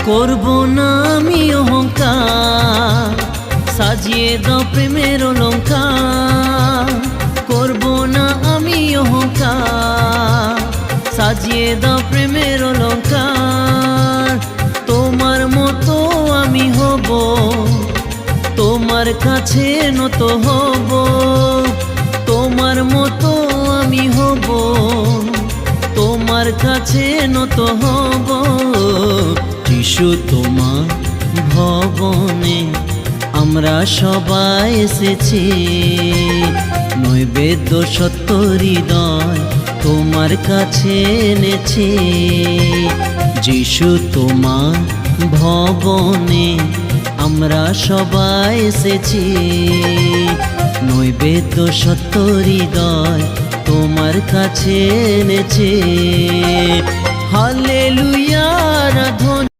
করব না আমি অহংকার, সাজিয়ে দাও প্রেমের অলংকার। করব না আমি অহংকার, সাজিয়ে দাও প্রেমের অলংকার। তোমার মতো আমি হব, তোমার কাছে নত হব। তোমার মতো আমি হব, তোমার কাছে নত হব। যিশু তোমার ভবনে আমরা সবাই এসেছি, নৈবেদ্য সত্য হৃদয় তোমার কাছে এনেছি। যিশু তোমার ভবনে আমরা সবাই এসেছি, নৈবেদ্য সত্য হৃদয় তোমার কাছে এনেছি। হালেলুয়া আরাধনা